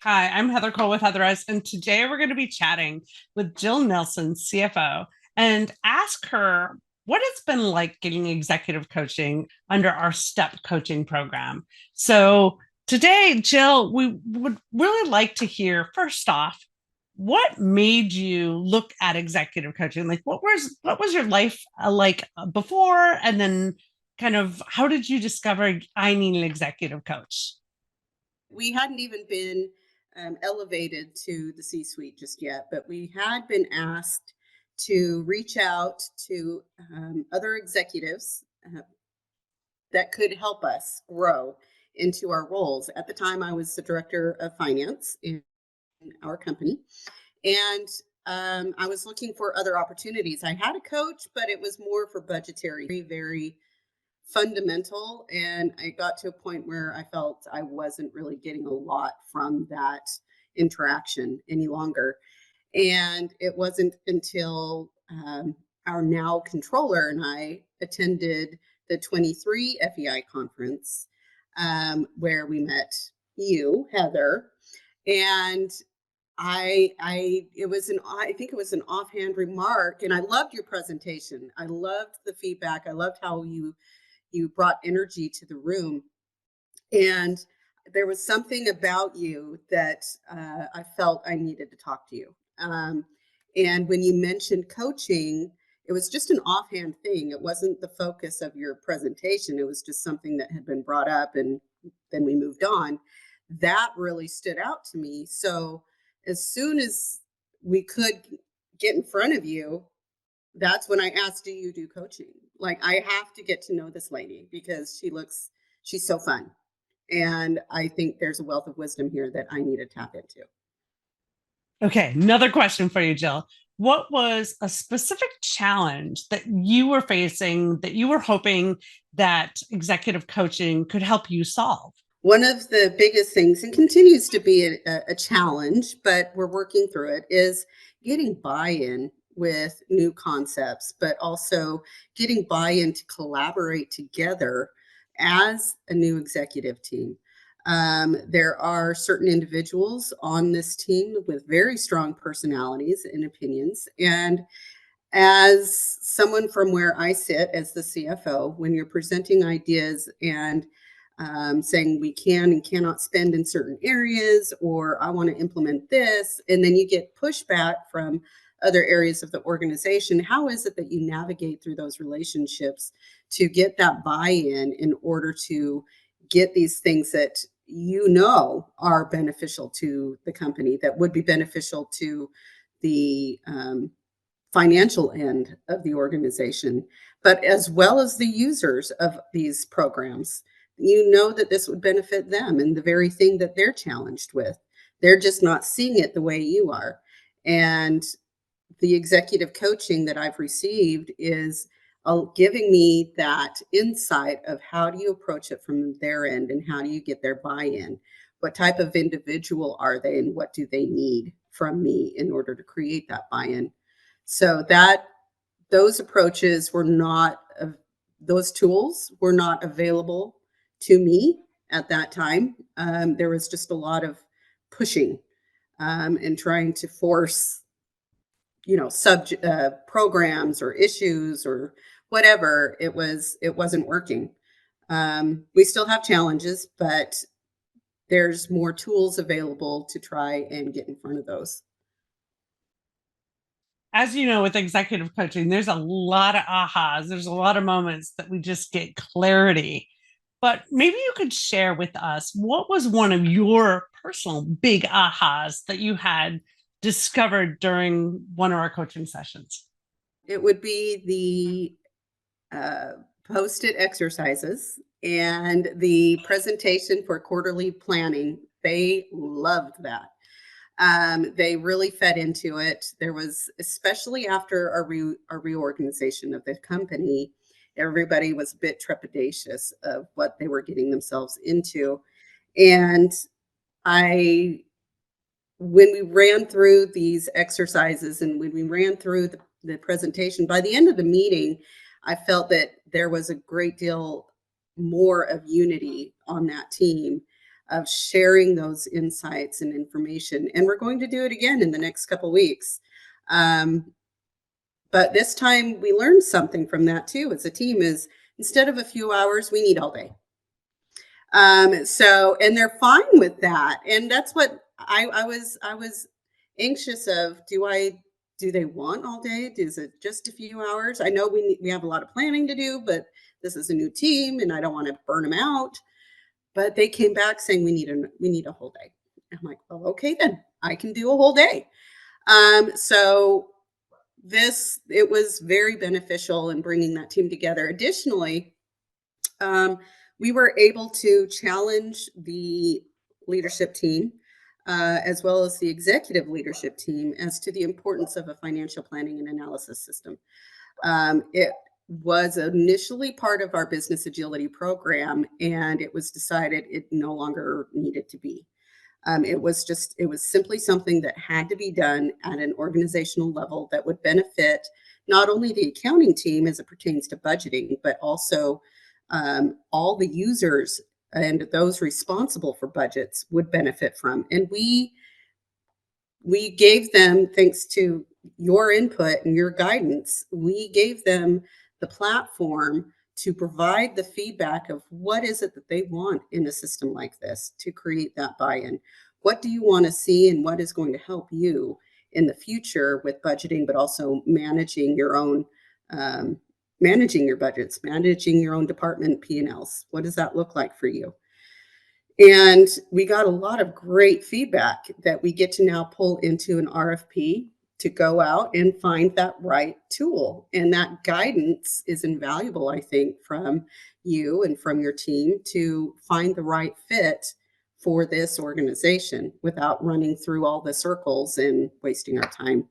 Hi, I'm Heather Cole with Heather, and today we're going to be chatting with Jill Nelson, CFO, and ask her what it's been like getting executive coaching under our STEP coaching program. So, today, Jill, we would really like to hear first off, what made you look at executive coaching? Like, what was your life like before, and then kind of how did you discover I need an executive coach? We hadn't even been elevated to the C suite just yet, but we had been asked to reach out to other executives that could help us grow into our roles. At the time, I was the director of finance in our company, and I was looking for other opportunities. I had a coach, but it was more for budgetary, very fundamental. And I got to a point where I felt I wasn't really getting a lot from that interaction any longer. And it wasn't until our now controller and I attended the 23 FEI conference where we met you, Heather, and I think it was an offhand remark, and I loved your presentation. I loved the feedback. I loved how you brought energy to the room, and there was something about you that I felt I needed to talk to you. And when you mentioned coaching, it was just an offhand thing. It wasn't the focus of your presentation. It was just something that had been brought up, and then we moved on. That really stood out to me. So as soon as we could get in front of you, that's when I asked, do you do coaching? Like, I have to get to know this lady because she's so fun. And I think there's a wealth of wisdom here that I need to tap into. Okay, another question for you, Jill. What was a specific challenge that you were facing that you were hoping that executive coaching could help you solve? One of the biggest things, and continues to be a challenge, but we're working through it, is getting buy in with new concepts, but also getting buy in to collaborate together as a new executive team. There are certain individuals on this team with very strong personalities and opinions. And as someone from where I sit as the CFO, when you're presenting ideas and saying we can and cannot spend in certain areas, or I want to implement this, and then you get pushback from other areas of the organization, how is it that you navigate through those relationships to get that buy in order to get these things that you know are beneficial to the company, that would be beneficial to the financial end of the organization, but as well as the users of these programs? You know that this would benefit them and the very thing that they're challenged with. They're just not seeing it the way you are. And the executive coaching that I've received is giving me that insight of how do you approach it from their end and how do you get their buy in? What type of individual are they and what do they need from me in order to create that buy in? So that those approaches were not, those tools were not available to me at that time. There was just a lot of pushing and trying to force, subject programs or issues or whatever. It wasn't working. We still have challenges, but there's more tools available to try and get in front of those. As you know, with executive coaching, there's a lot of ahas, there's a lot of moments that we just get clarity. But maybe you could share with us what was one of your personal big ahas that you had discovered during one of our coaching sessions? It would be the post-it exercises and the presentation for quarterly planning. They loved that. They really fed into it. There was, especially after a reorganization of the company, everybody was a bit trepidatious of what they were getting themselves into. And I, when we ran through these exercises and when we ran through the presentation, by the end of the meeting, I felt that there was a great deal more of unity on that team. of sharing those insights and information. And we're going to do it again in the next couple weeks. Um, but this time we learned something from that too as a team is instead of a few hours, we need all day. And they're fine with that. And that's what I was anxious of. Do they want all day? Is it just a few hours? I know we have a lot of planning to do, but this is a new team and I don't want to burn them out. But they came back saying we need a whole day. I'm like, well, okay, then I can do a whole day. So this it was very beneficial in bringing that team together. Additionally, um, we were able to challenge the leadership team as well as the executive leadership team as to the importance of a financial planning and analysis system. It was initially part of our business agility program, and it was decided it no longer needed to be. It was simply something that had to be done at an organizational level that would benefit not only the accounting team as it pertains to budgeting, but also all the users and those responsible for budgets would benefit from. And we gave them, thanks to your input and your guidance, we gave them the platform to provide the feedback of what is it that they want in a system like this to create that buy-in. What do you want to see and what is going to help you in the future with budgeting, but also managing your own managing your budgets, managing your own department P&Ls. What does that look like for you? And we got a lot of great feedback that we get to now pull into an RFP to go out and find that right tool. And that guidance is invaluable, I think, from you and from your team to find the right fit for this organization without running through all the circles and wasting our time.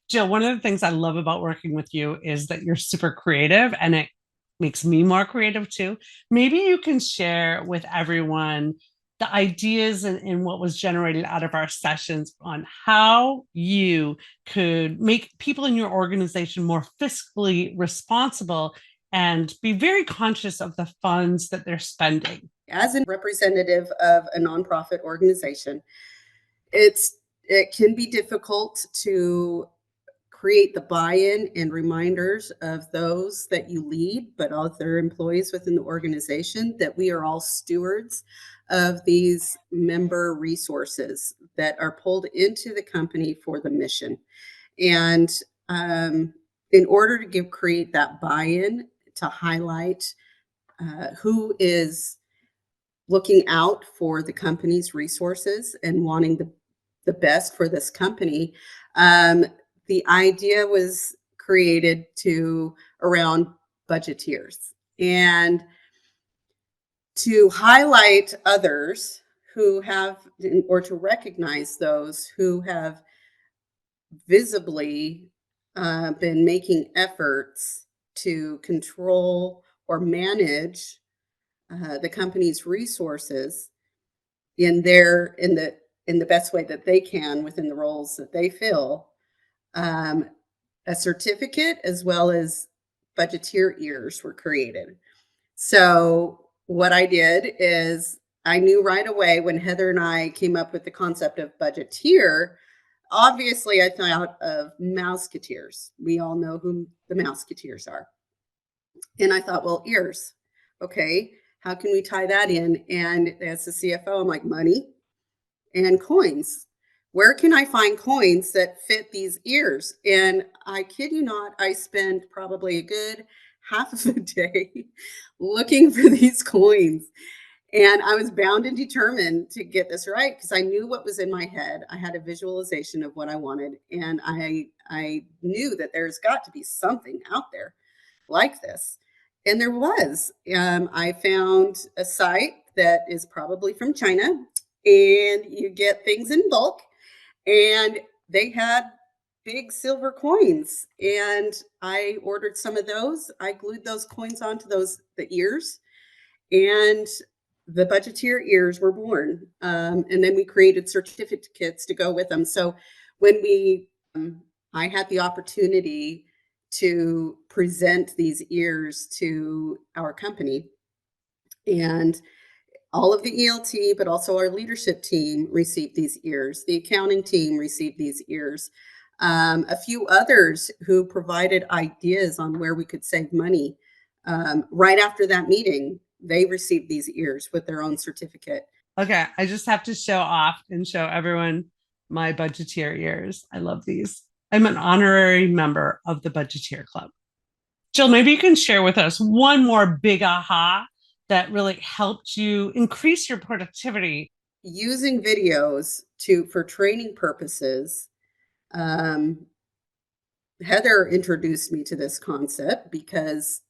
Jill, one of the things I love about working with you is that you're super creative and it makes me more creative too. Maybe you can share with everyone the ideas and what was generated out of our sessions on how you could make people in your organization more fiscally responsible and be very conscious of the funds that they're spending. As a representative of a nonprofit organization, it can be difficult to create the buy-in and reminders of those that you lead, but other employees within the organization that we are all stewards of these member resources that are pulled into the company for the mission. And in order to create that buy-in, to highlight who is looking out for the company's resources and wanting the best for this company, um, the idea was created to around budgeteers and to highlight others who have or to recognize those who have visibly been making efforts to control or manage the company's resources in the best way that they can within the roles that they fill. Um, a certificate as well as budgeteer ears were created. So what I did is I knew right away when Heather and I came up with the concept of budgeteer. Obviously, I thought of Mouseketeers. We all know who the Mouseketeers are. And I thought, well, ears. Okay, how can we tie that in? And as the CFO, I'm like, money and coins. Where can I find coins that fit these ears? And I kid you not, I spent probably a good half of a day looking for these coins. And I was bound and determined to get this right because I knew what was in my head. I had a visualization of what I wanted, and I knew that there's got to be something out there like this. And there was. I found a site that is probably from China, and you get things in bulk. And they had big silver coins, and I ordered some of those. I glued those coins onto the ears, and the budgeteer ears were born. And then we created certificates to go with them. So when I had the opportunity to present these ears to our company, and All of the ELT, but also our leadership team received these ears. The accounting team received these ears. A few others who provided ideas on where we could save money. Right after that meeting, they received these ears with their own certificate. Okay, I just have to show off and show everyone my budgeteer ears. I love these. I'm an honorary member of the Budgeteer Club. Jill, maybe you can share with us one more big aha that really helped you increase your productivity. Using videos to for training purposes. Um, Heather introduced me to this concept because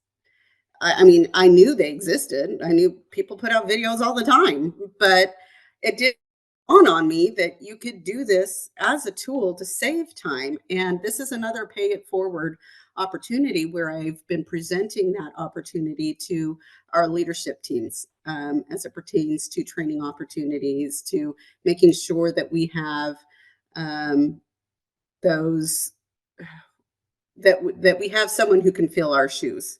I mean, I knew they existed. I knew people put out videos all the time, but it did dawn on me that you could do this as a tool to save time. And this is another pay it forward opportunity where I've been presenting that opportunity to our leadership teams as it pertains to training opportunities, to making sure that we have um, those that we have someone who can fill our shoes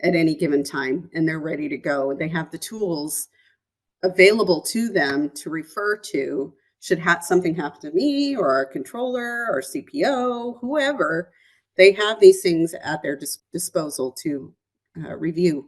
at any given time and they're ready to go. They have the tools available to them to refer to should something happen to me or our controller or CPO, whoever. They have these things at their disposal to review